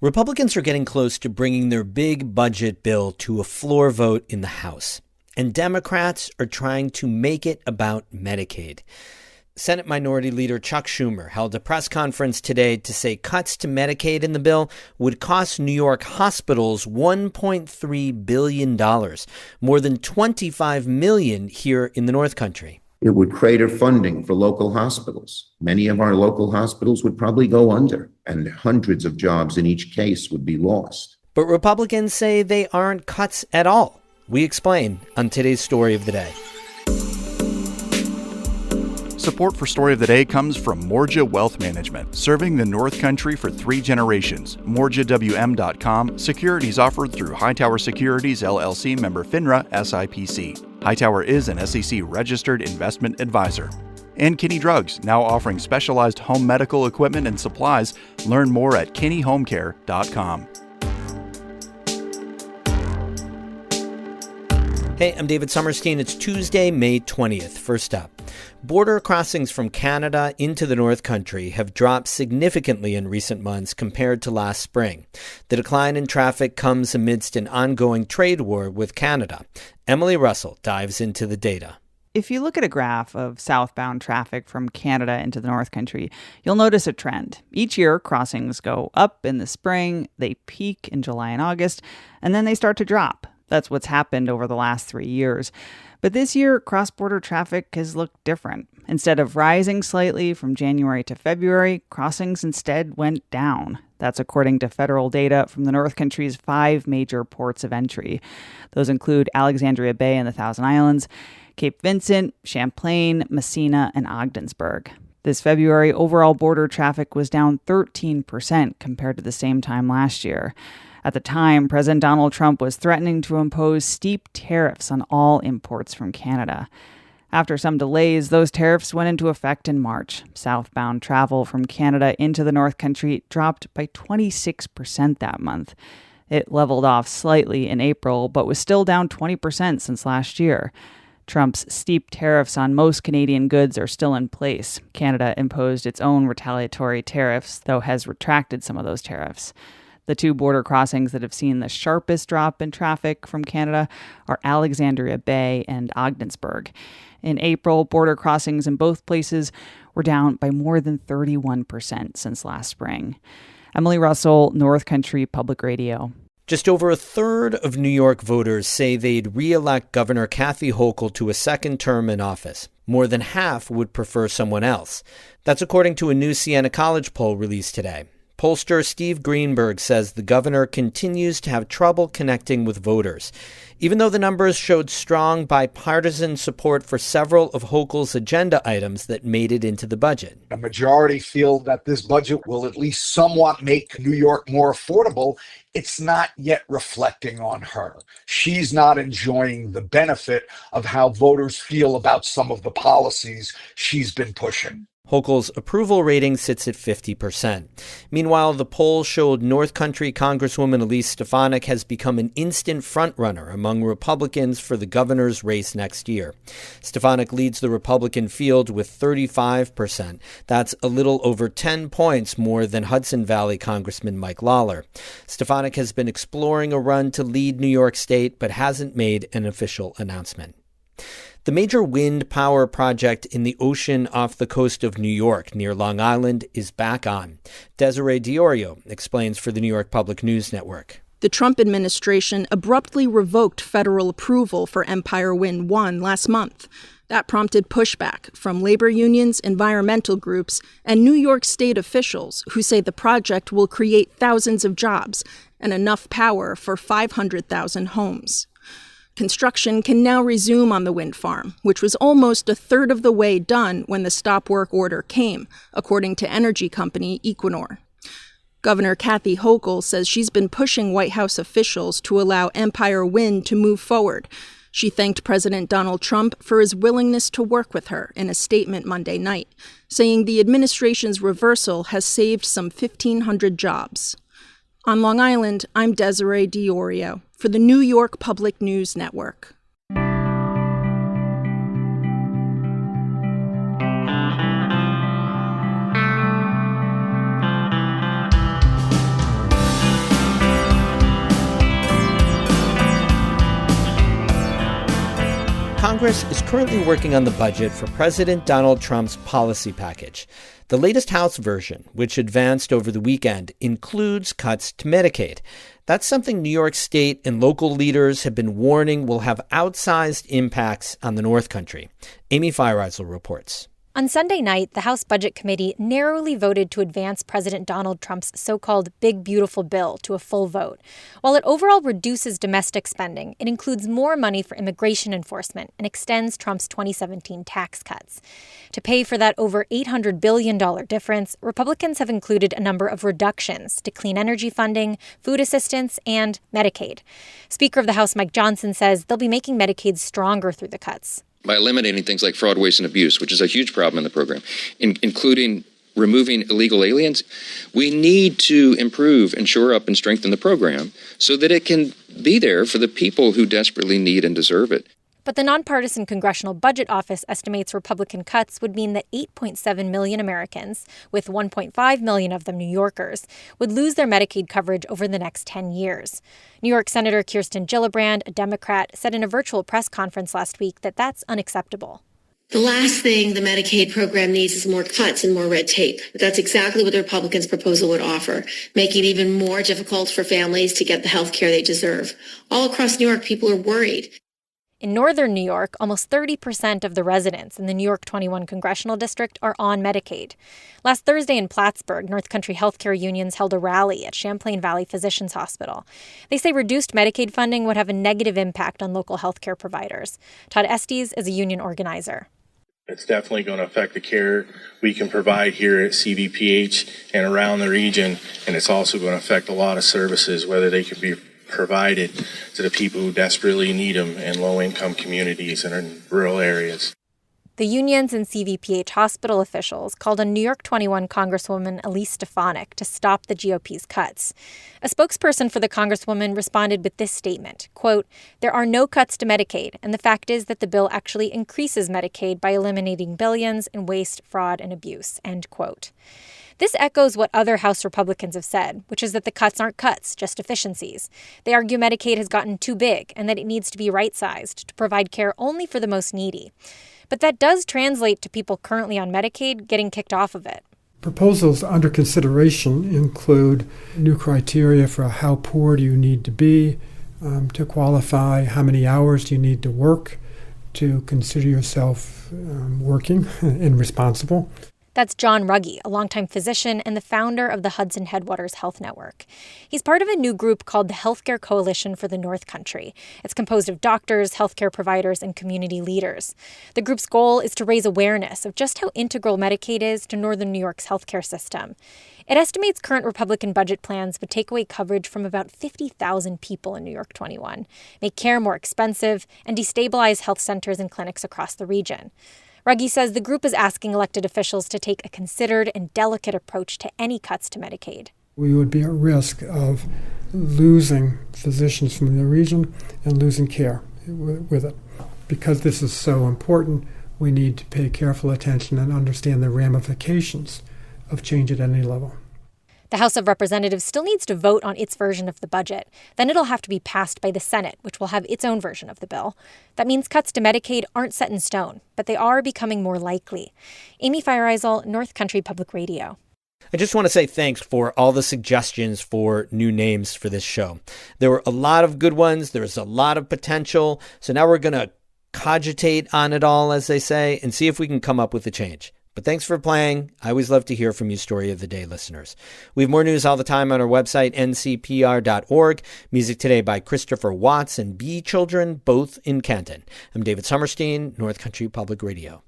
Republicans are getting close to bringing their big budget bill to a floor vote in the House, and Democrats are trying to make it about Medicaid. Senate Minority Leader Chuck Schumer held a press conference today to say cuts to Medicaid in the bill would cost New York hospitals $1.3 billion, more than $25 million here in the North Country. It would crater funding for local hospitals. Many of our local hospitals would probably go under, and hundreds of jobs in each case would be lost. But Republicans say they aren't cuts at all. We explain on today's Story of the Day. Support for Story of the Day comes from Morja Wealth Management, serving the North Country for 3 generations. MorjaWM.com. Securities offered through Hightower Securities, LLC, member FINRA, SIPC. Hightower is an SEC-registered investment advisor. And Kinney Drugs, now offering specialized home medical equipment and supplies. Learn more at KinneyHomeCare.com. Hey, I'm David Sommerstein. It's Tuesday, May 20th. First up, border crossings from Canada into the North Country have dropped significantly in recent months compared to last spring. The decline in traffic comes amidst an ongoing trade war with Canada. Emily Russell dives into the data. If you look at a graph of southbound traffic from Canada into the North Country, you'll notice a trend. Each year, crossings go up in the spring, they peak in July and August, and then they start to drop. That's what's happened over the last 3 years. But this year, cross-border traffic has looked different. Instead of rising slightly from January to February, crossings instead went down. That's according to federal data from the North Country's 5 major ports of entry. Those include Alexandria Bay and the Thousand Islands, Cape Vincent, Champlain, Messina, and Ogdensburg. This February, overall border traffic was down 13% compared to the same time last year. At the time, President Donald Trump was threatening to impose steep tariffs on all imports from Canada. After some delays, those tariffs went into effect in March. Southbound travel from Canada into the North Country dropped by 26% that month. It leveled off slightly in April, but was still down 20% since last year. Trump's steep tariffs on most Canadian goods are still in place. Canada imposed its own retaliatory tariffs, though has retracted some of those tariffs. The 2 border crossings that have seen the sharpest drop in traffic from Canada are Alexandria Bay and Ogdensburg. In April, border crossings in both places were down by more than 31% since last spring. Emily Russell, North Country Public Radio. Just over a third of New York voters say they'd re-elect Governor Kathy Hochul to a second term in office. More than half would prefer someone else. That's according to a new Siena College poll released today. Pollster Steve Greenberg says the governor continues to have trouble connecting with voters. Even though the numbers showed strong bipartisan support for several of Hochul's agenda items that made it into the budget. A majority feel that this budget will at least somewhat make New York more affordable. It's not yet reflecting on her. She's not enjoying the benefit of how voters feel about some of the policies she's been pushing. Hochul's approval rating sits at 50%. Meanwhile, the poll showed North Country Congresswoman Elise Stefanik has become an instant frontrunner among Republicans for the governor's race next year. Stefanik leads the Republican field with 35%. That's a little over 10 points more than Hudson Valley Congressman Mike Lawler. Stefanik has been exploring a run to lead New York State, but hasn't made an official announcement. The major wind power project in the ocean off the coast of New York near Long Island is back on. Desiree Diorio explains for the New York Public News Network. The Trump administration abruptly revoked federal approval for Empire Wind 1 last month. That prompted pushback from labor unions, environmental groups, and New York State officials who say the project will create thousands of jobs and enough power for 500,000 homes. Construction can now resume on the wind farm, which was almost a third of the way done when the stop work order came, according to energy company Equinor. Governor Kathy Hochul says she's been pushing White House officials to allow Empire Wind to move forward. She thanked President Donald Trump for his willingness to work with her in a statement Monday night, saying the administration's reversal has saved some 1,500 jobs. On Long Island, I'm Desiree Diorio for the New York Public News Network. Congress is currently working on the budget for President Donald Trump's policy package. The latest House version, which advanced over the weekend, includes cuts to Medicaid. That's something New York State and local leaders have been warning will have outsized impacts on the North Country. Amy Feiereisel reports. On Sunday night, the House Budget Committee narrowly voted to advance President Donald Trump's so-called Big Beautiful Bill to a full vote. While it overall reduces domestic spending, it includes more money for immigration enforcement and extends Trump's 2017 tax cuts. To pay for that over $800 billion difference, Republicans have included a number of reductions to clean energy funding, food assistance, and Medicaid. Speaker of the House Mike Johnson says they'll be making Medicaid stronger through the cuts. By eliminating things like fraud, waste, and abuse, which is a huge problem in the program, including removing illegal aliens, we need to improve and shore up and strengthen the program so that it can be there for the people who desperately need and deserve it. But the nonpartisan Congressional Budget Office estimates Republican cuts would mean that 8.7 million Americans, with 1.5 million of them New Yorkers, would lose their Medicaid coverage over the next 10 years. New York Senator Kirsten Gillibrand, a Democrat, said in a virtual press conference last week that that's unacceptable. The last thing the Medicaid program needs is more cuts and more red tape. But that's exactly what the Republicans' proposal would offer, making it even more difficult for families to get the health care they deserve. All across New York, people are worried. In northern New York, almost 30% of the residents in the New York 21 congressional district are on Medicaid. Last Thursday in Plattsburgh, North Country healthcare unions held a rally at Champlain Valley Physicians Hospital. They say reduced Medicaid funding would have a negative impact on local healthcare providers. Todd Estes is a union organizer. It's definitely going to affect the care we can provide here at CVPH and around the region, and it's also going to affect a lot of services, whether they could be provided to the people who desperately need them in low-income communities and in rural areas. The unions and CVPH hospital officials called on New York 21 Congresswoman Elise Stefanik to stop the GOP's cuts. A spokesperson for the Congresswoman responded with this statement, quote, "There are no cuts to Medicaid, and the fact is that the bill actually increases Medicaid by eliminating billions in waste, fraud, and abuse," end quote. This echoes what other House Republicans have said, which is that the cuts aren't cuts, just efficiencies. They argue Medicaid has gotten too big and that it needs to be right-sized to provide care only for the most needy. But that does translate to people currently on Medicaid getting kicked off of it. Proposals under consideration include new criteria for how poor do you need to be to qualify, how many hours do you need to work to consider yourself working and responsible. That's John Ruggie, a longtime physician and the founder of the Hudson Headwaters Health Network. He's part of a new group called the Healthcare Coalition for the North Country. It's composed of doctors, healthcare providers, and community leaders. The group's goal is to raise awareness of just how integral Medicaid is to Northern New York's healthcare system. It estimates current Republican budget plans would take away coverage from about 50,000 people in New York 21, make care more expensive, and destabilize health centers and clinics across the region. Ruggie says the group is asking elected officials to take a considered and delicate approach to any cuts to Medicaid. We would be at risk of losing physicians from the region and losing care with it. Because this is so important, we need to pay careful attention and understand the ramifications of change at any level. The House of Representatives still needs to vote on its version of the budget. Then it'll have to be passed by the Senate, which will have its own version of the bill. That means cuts to Medicaid aren't set in stone, but they are becoming more likely. Amy Feiereisel, North Country Public Radio. I just want to say thanks for all the suggestions for new names for this show. There were a lot of good ones. There's a lot of potential. So now we're going to cogitate on it all, as they say, and see if we can come up with a change. But thanks for playing. I always love to hear from you Story of the Day listeners. We have more news all the time on our website, ncpr.org. Music today by Christopher Watts and Bee Children, both in Canton. I'm David Summerstein, North Country Public Radio.